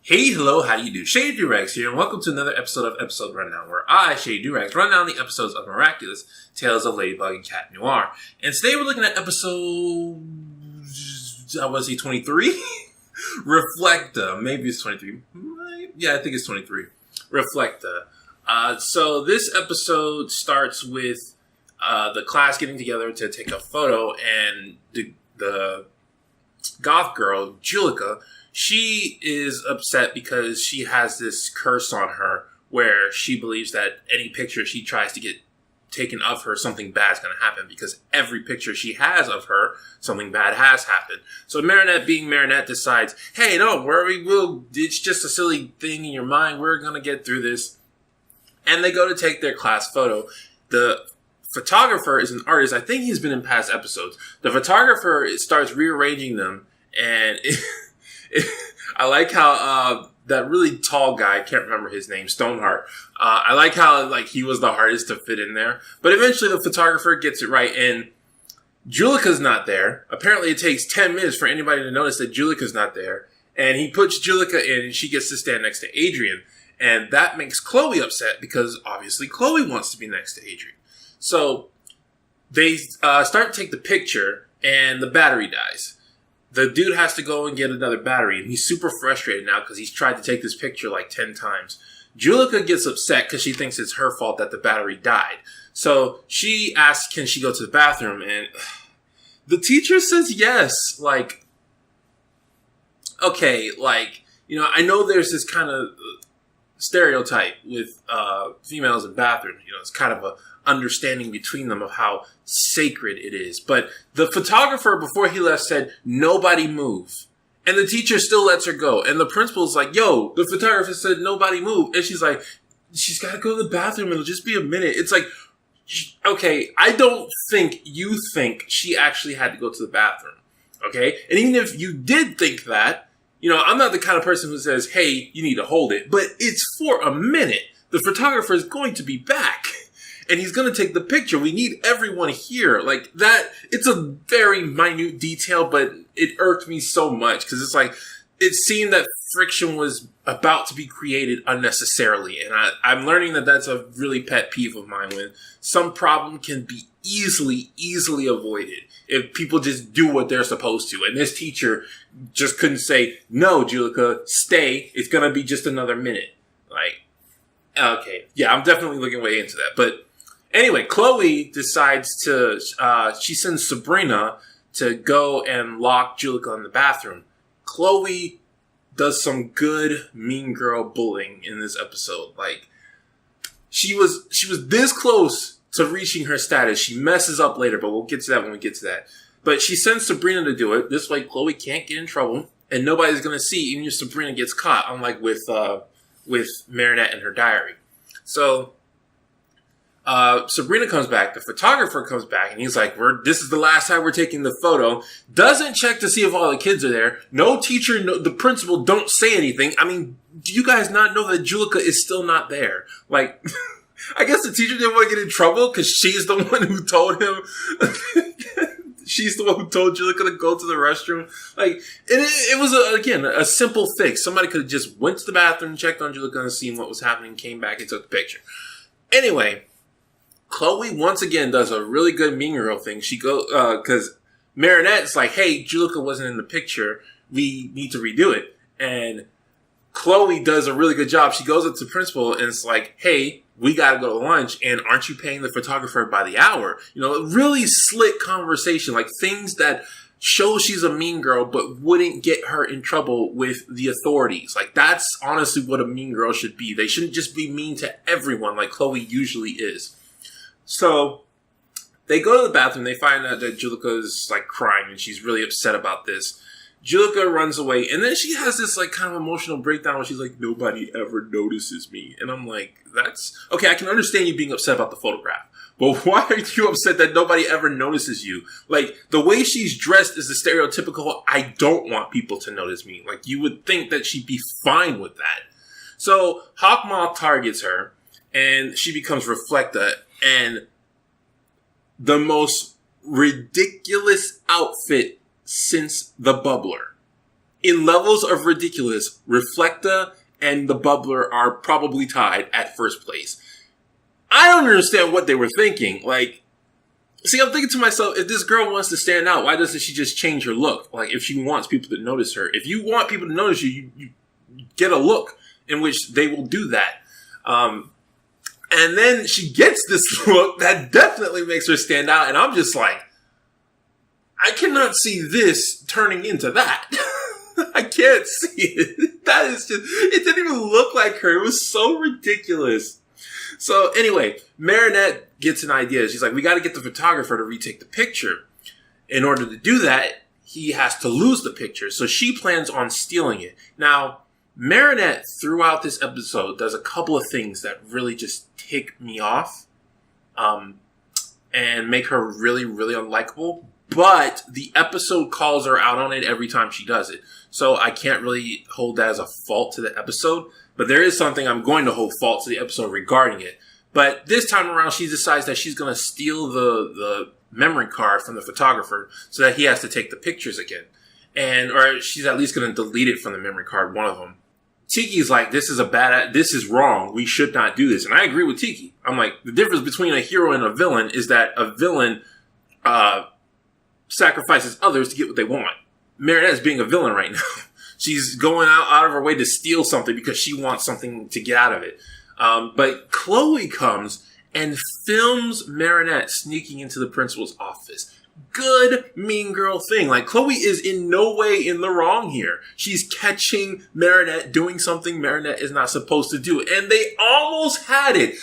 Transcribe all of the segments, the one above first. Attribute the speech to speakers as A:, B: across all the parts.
A: Hey, hello, how do you do? Shady Doorags here, and welcome to another episode of Episode Rundown, where I, Shady Doorags, run down the episodes of Miraculous, Tales of Ladybug and Cat Noir. And today we're looking at episode, 23? Reflekta. Maybe it's 23. Yeah, I think it's 23. Reflekta. So this episode starts with the class getting together to take a photo, and the goth girl, Juleka, she is upset because she has this curse on her where she believes that any picture she tries to get taken of her, something bad is going to happen, because every picture she has of her, something bad has happened. So Marinette, being Marinette, decides, hey, don't worry, it's just a silly thing in your mind. We're going to get through this. And they go to take their class photo. The photographer is an artist. I think he's been in past episodes. The photographer starts rearranging them, and I like how that really tall guy, I can't remember his name, Stoneheart. I like how he was the hardest to fit in there. But eventually the photographer gets it right, and Juleka's not there. Apparently it takes 10 minutes for anybody to notice that Juleka's not there. And he puts Juleka in, and she gets to stand next to Adrian. And that makes Chloe upset, because obviously Chloe wants to be next to Adrian. So they start to take the picture, and the battery dies. The dude has to go and get another battery, and he's super frustrated now because he's tried to take this picture 10 times. Juleka gets upset because she thinks it's her fault that the battery died. So she asks, can she go to the bathroom? And the teacher says yes. I know there's this kind of stereotype with females in bathrooms. It's kind of a understanding between them of how sacred it is. But the photographer, before he left, said, nobody move. And the teacher still lets her go. And the principal's like, yo, the photographer said nobody move. And she's like, she's got to go to the bathroom. It'll just be a minute. It's like, okay, I don't think you think she actually had to go to the bathroom. Okay? And even if you did think that, I'm not the kind of person who says, hey, you need to hold it. But it's for a minute. The photographer is going to be back. And he's going to take the picture. We need everyone here. It's a very minute detail, but it irked me so much. Because it seemed that friction was about to be created unnecessarily. And I'm learning that that's a really pet peeve of mine, when some problem can be easily avoided if people just do what they're supposed to. And this teacher just couldn't say, no, Juleka, stay. It's going to be just another minute. Okay. Yeah, I'm definitely looking way into that. But anyway, Chloe decides she sends Sabrina to go and lock Juleka in the bathroom. Chloe does some good mean girl bullying in this episode. She was this close to reaching her status. She messes up later, but we'll get to that when we get to that. But she sends Sabrina to do it. This way Chloe can't get in trouble, and nobody's going to see, even if Sabrina gets caught, unlike with Marinette and her diary. So Sabrina comes back, the photographer comes back, and he's like, this is the last time we're taking the photo. Doesn't check to see if all the kids are there. No teacher, the principal don't say anything. I mean, do you guys not know that Juleka is still not there? I guess the teacher didn't want to get in trouble because she's the one who told him. She's the one who told Juleka to go to the restroom. It was, a simple fix. Somebody could have just went to the bathroom, checked on Juleka and seen what was happening, came back and took the picture. Anyway, Chloe once again does a really good mean girl thing. She because Marinette's like, hey, Juleka wasn't in the picture. We need to redo it. And Chloe does a really good job. She goes up to the principal and it's like, hey, we got to go to lunch, and aren't you paying the photographer by the hour? A really slick conversation, things that show she's a mean girl but wouldn't get her in trouble with the authorities. That's honestly what a mean girl should be. They shouldn't just be mean to everyone like Chloe usually is. So they go to the bathroom. They find out that Juleka is crying, and she's really upset about this. Juleka runs away, and then she has this kind of emotional breakdown where she's like, nobody ever notices me. And I'm like, that's okay. I can understand you being upset about the photograph, but why are you upset that nobody ever notices you? The way she's dressed is the stereotypical, I don't want people to notice me. You would think that she'd be fine with that. So Hawkmoth targets her, and she becomes Reflekta, and the most ridiculous outfit since the Bubbler. In levels of ridiculous, Reflekta and the bubbler are probably tied at first place. I don't understand what they were thinking. Like, see, I'm thinking to myself, if this girl wants to stand out, why doesn't she just change her look? Like, if she wants people to notice her. If you want people to notice you, you get a look in which they will do that. And then she gets this look that definitely makes her stand out. And I'm just like, I cannot see this turning into that. I can't see it. That is just, it didn't even look like her. It was so ridiculous. So anyway, Marinette gets an idea. She's like, we got to get the photographer to retake the picture. In order to do that, he has to lose the picture. So she plans on stealing it. Now, Marinette throughout this episode does a couple of things that really just tick me off and make her really, really unlikable. But the episode calls her out on it every time she does it. So I can't really hold that as a fault to the episode. But there is something I'm going to hold fault to the episode regarding it. But this time around, she decides that she's going to steal the memory card from the photographer so that he has to take the pictures again. Or she's at least going to delete it from the memory card, one of them. Tiki's like, this is wrong. We should not do this. And I agree with Tiki. I'm like, the difference between a hero and a villain is that a villain sacrifices others to get what they want. Marinette's being a villain right now. She's going out of her way to steal something because she wants something to get out of it. But Chloe comes and films Marinette sneaking into the principal's office. Good mean girl thing. Like, Chloe is in no way in the wrong here. She's catching Marinette doing something Marinette is not supposed to do. And they almost had it.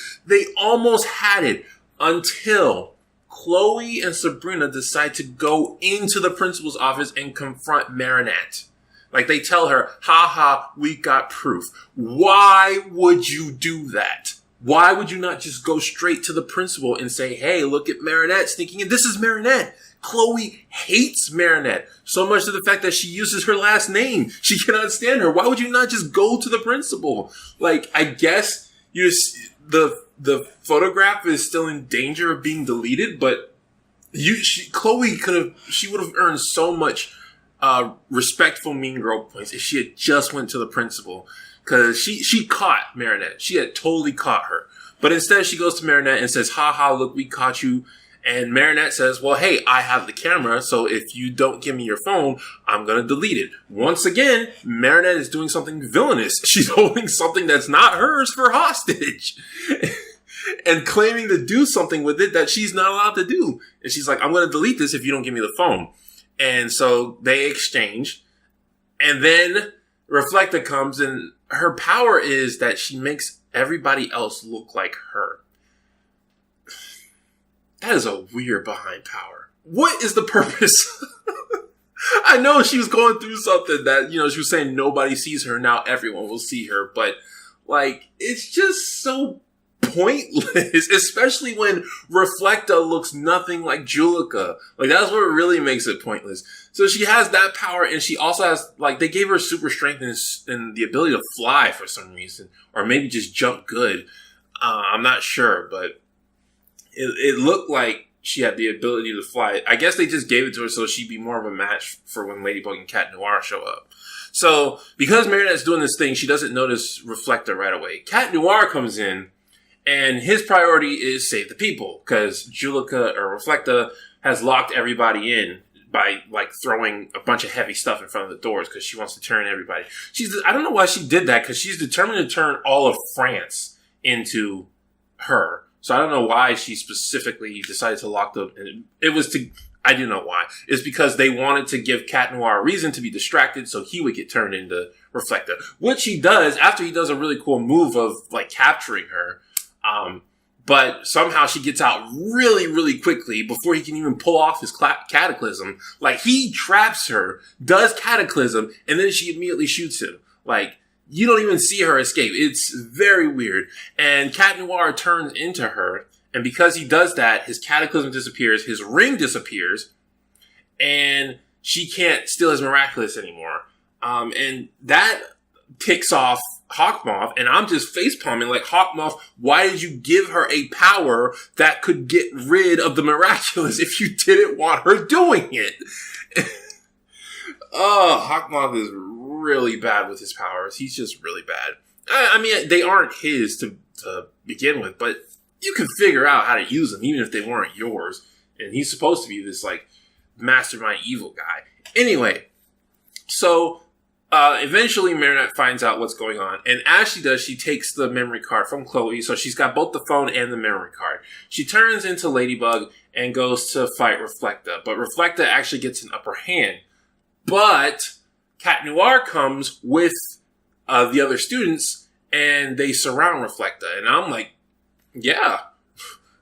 A: Until Chloe and Sabrina decide to go into the principal's office and confront Marinette. Like, they tell her, ha, we got proof. Why would you do that? Why would you not just go straight to the principal and say, hey, look at Marinette sneaking in. This is Marinette. Chloe hates Marinette so much to the fact that she uses her last name. She cannot stand her. Why would you not just go to the principal? Like, I guess the photograph is still in danger of being deleted, but Chloe would have earned so much respectful mean girl points if she had just went to the principal. Because she caught Marinette. She had totally caught her. But instead she goes to Marinette and says, ha, look, we caught you. And Marinette says, well, hey, I have the camera, so if you don't give me your phone, I'm going to delete it. Once again, Marinette is doing something villainous. She's holding something that's not hers for hostage. And claiming to do something with it that she's not allowed to do. And she's like, I'm going to delete this if you don't give me the phone. And so they exchange. And then Reflekta comes, and her power is that she makes everybody else look like her. That is a weird behind power. What is the purpose? I know she was going through something that, she was saying nobody sees her, now everyone will see her. But, like, it's just so pointless, especially when Reflekta looks nothing like Juleka. Like, that's what really makes it pointless. So she has that power, and she also has, like, they gave her super strength and the ability to fly for some reason, or maybe just jump good. I'm not sure, but it looked like she had the ability to fly. I guess they just gave it to her so she'd be more of a match for when Ladybug and Cat Noir show up. So, because Marinette's doing this thing, she doesn't notice Reflekta right away. Cat Noir comes in, and his priority is save the people, because Juleka or Reflekta has locked everybody in by, like, throwing a bunch of heavy stuff in front of the doors because she wants to turn everybody. I don't know why she did that, because she's determined to turn all of France into her. So I don't know why she specifically decided to lock them. I do know why. It's because they wanted to give Cat Noir a reason to be distracted so he would get turned into Reflekta. Which he does after he does a really cool move of, like, capturing her. But somehow she gets out really, really quickly before he can even pull off his cataclysm. Like, he traps her, does cataclysm, and then she immediately shoots him. Like, you don't even see her escape. It's very weird. And Cat Noir turns into her, and because he does that, his cataclysm disappears, his ring disappears, and she can't steal his Miraculous anymore. And that ticks off Hawkmoth, and I'm just facepalming like, Hawkmoth, why did you give her a power that could get rid of the Miraculous if you didn't want her doing it? Oh, Hawkmoth is really bad with his powers. He's just really bad. I mean, they aren't his to begin with, but you can figure out how to use them, even if they weren't yours. And he's supposed to be this, like, mastermind evil guy. Anyway, so eventually Marinette finds out what's going on. And as she does, she takes the memory card from Chloe. So she's got both the phone and the memory card. She turns into Ladybug and goes to fight Reflekta. But Reflekta actually gets an upper hand. But Cat Noir comes with the other students, and they surround Reflekta. And I'm like, yeah,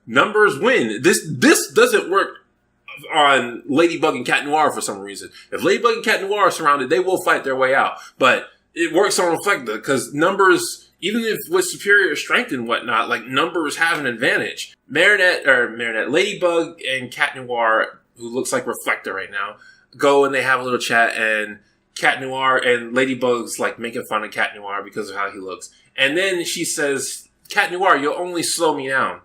A: numbers win. This doesn't work on Ladybug and Cat Noir for some reason. If Ladybug and Cat Noir are surrounded, they will fight their way out. But it works on Reflekta because numbers, even if with superior strength and whatnot, like numbers have an advantage. Marinette, Ladybug and Cat Noir, who looks like Reflekta right now, go and they have a little chat, and Cat Noir and Ladybug's like making fun of Cat Noir because of how he looks. And then she says, Cat Noir, you'll only slow me down.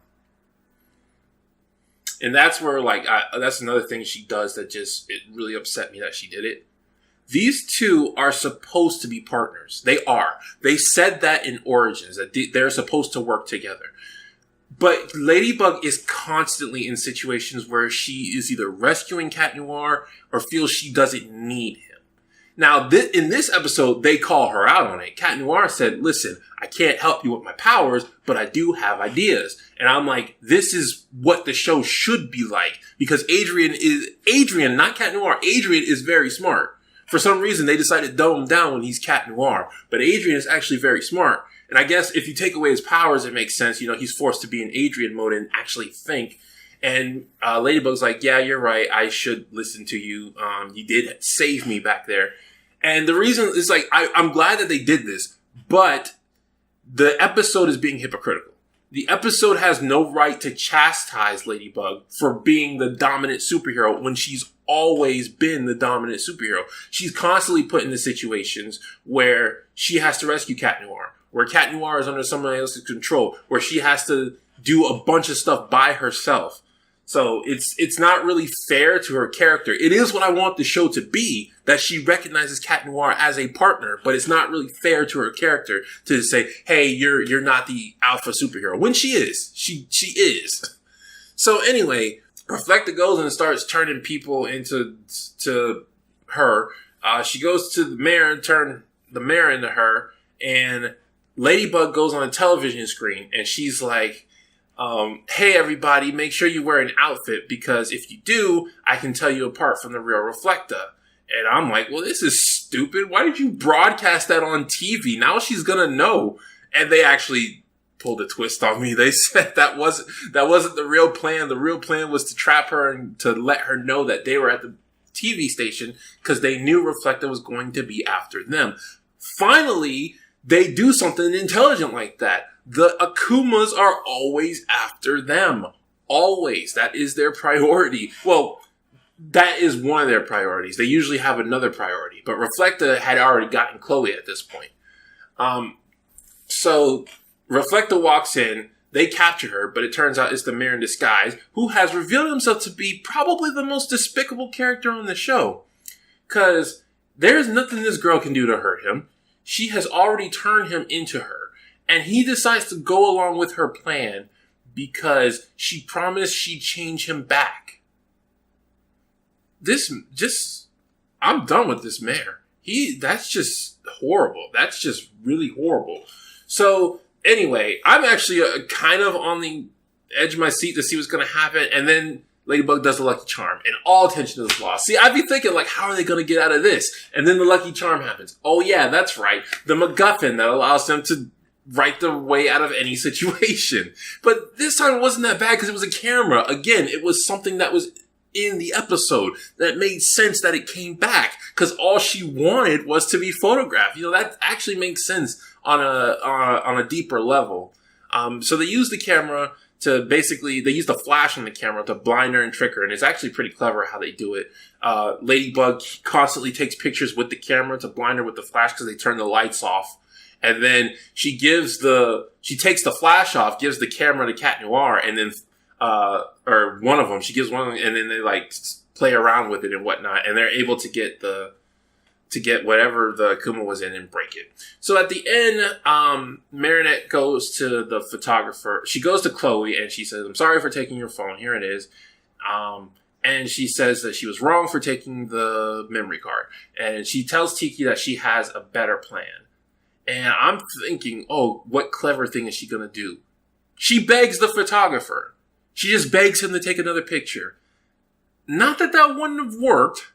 A: And that's where, like, that's another thing she does that just, it really upset me that she did it. These two are supposed to be partners. They are. They said that in Origins, that they're supposed to work together. But Ladybug is constantly in situations where she is either rescuing Cat Noir or feels she doesn't need him. Now, in this episode, they call her out on it. Cat Noir said, listen, I can't help you with my powers, but I do have ideas. And I'm like, this is what the show should be like. Because Adrian, not Cat Noir, Adrian is very smart. For some reason, they decided to dumb him down when he's Cat Noir. But Adrian is actually very smart. And I guess if you take away his powers, it makes sense. You know, he's forced to be in Adrian mode and actually think. And Ladybug's like, yeah, you're right. I should listen to you. You did save me back there. And the reason is, like, I'm glad that they did this, but the episode is being hypocritical. The episode has no right to chastise Ladybug for being the dominant superhero when she's always been the dominant superhero. She's constantly put into situations where she has to rescue Cat Noir, where Cat Noir is under someone else's control, where she has to do a bunch of stuff by herself. So it's not really fair to her character. It is what I want the show to be, that she recognizes Cat Noir as a partner, but it's not really fair to her character to say, hey, you're not the alpha superhero. When she is. She is. So anyway, Reflekta goes and starts turning people into her. She goes to the mayor and turn the mayor into her, and Ladybug goes on a television screen and she's like, hey everybody, make sure you wear an outfit, because if you do, I can tell you apart from the real Reflekta. And I'm like, well, this is stupid. Why did you broadcast that on TV? Now she's gonna know. And they actually pulled a twist on me. They said that wasn't the real plan. The real plan was to trap her and to let her know that they were at the TV station because they knew Reflekta was going to be after them. Finally, they do something intelligent like that. The Akumas are always after them. Always. That is their priority. Well, that is one of their priorities. They usually have another priority. But Reflekta had already gotten Chloe at this point. So Reflekta walks in. They capture her, but it turns out it's the mayor in disguise, who has revealed himself to be probably the most despicable character on the show. Because there's nothing this girl can do to hurt him. She has already turned him into her. And he decides to go along with her plan because she promised she'd change him back. I'm done with this mayor. That's just horrible. That's just really horrible. So, anyway, I'm actually kind of on the edge of my seat to see what's going to happen. And then Ladybug does the Lucky Charm, and all attention is lost. See, I'd be thinking, like, how are they going to get out of this? And then the Lucky Charm happens. Oh, yeah, that's right. The MacGuffin that allows them to write their way out of any situation. But this time it wasn't that bad because it was a camera. Again, it was something that was in the episode that made sense that it came back because all she wanted was to be photographed. You know, that actually makes sense on a deeper level. So they use the camera to basically, they use the flash on the camera to blind her and trick her. And it's actually pretty clever how they do it. Ladybug constantly takes pictures with the camera to blind her with the flash because they turn the lights off. And then she takes the flash off, gives the camera to Cat Noir, and then, or one of them, she gives one of them, and then they like play around with it and whatnot, and they're able to to get whatever the Akuma was in and break it. So at the end, Marinette goes to the photographer. She goes to Chloe and she says, "I'm sorry for taking your phone. Here it is." And she says that she was wrong for taking the memory card. And she tells Tiki that she has a better plan. And I'm thinking, oh, what clever thing is she going to do? She begs the photographer. She just begs him to take another picture. Not that that wouldn't have worked,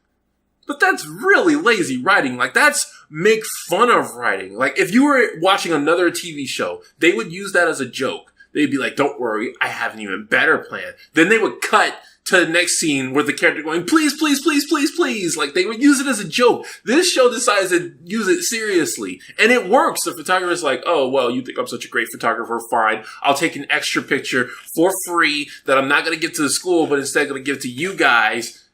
A: but that's really lazy writing. Like, that's make fun of writing. Like, if you were watching another TV show, they would use that as a joke. They'd be like, "Don't worry, I have an even better plan." Then they would cut to the next scene where the character going, "Please, please, please, please, please." Like, they would use it as a joke. This show decides to use it seriously. And it works. The photographer's like, "Oh, well, you think I'm such a great photographer? Fine. I'll take an extra picture for free that I'm not going to give to the school, but instead going to give to you guys."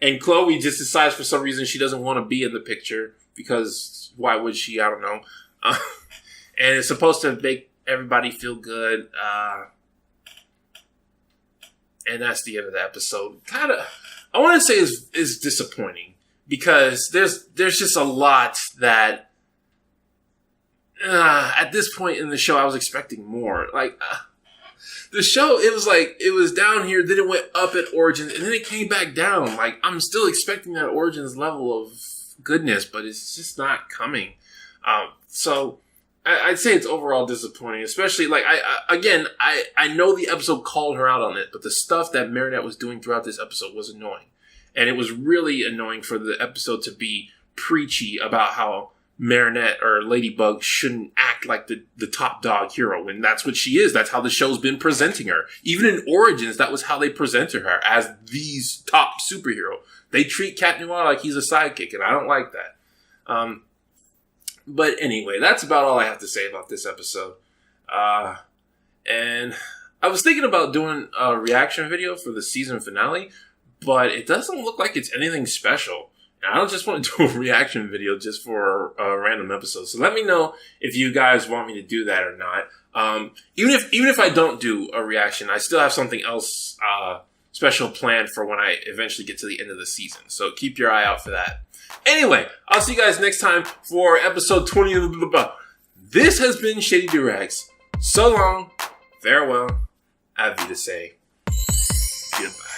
A: And Chloe just decides for some reason she doesn't want to be in the picture. Because why would she? I don't know. And it's supposed to make everybody feel good. And that's the end of the episode. Kind of, I want to say is disappointing. Because there's just a lot that at this point in the show I was expecting more. Like, the show, it was down here, then it went up at Origins, and then it came back down. Like, I'm still expecting that Origins level of goodness, but it's just not coming. So I'd say it's overall disappointing, especially, like, I know the episode called her out on it, but the stuff that Marinette was doing throughout this episode was annoying. And it was really annoying for the episode to be preachy about how Marinette or Ladybug shouldn't act like the top dog hero, and that's what she is. That's how the show's been presenting her. Even in Origins, that was how they presented her, as the top superhero. They treat Cat Noir like he's a sidekick, and I don't like that. But anyway, that's about all I have to say about this episode. And I was thinking about doing a reaction video for the season finale, but it doesn't look like it's anything special. And I don't just want to do a reaction video just for a random episode. So let me know if you guys want me to do that or not. Even if I don't do a reaction, I still have something else special planned for when I eventually get to the end of the season. So keep your eye out for that. Anyway, I'll see you guys next time for episode 20 of the This has been Shady Doorags. So long, farewell, Avita say goodbye.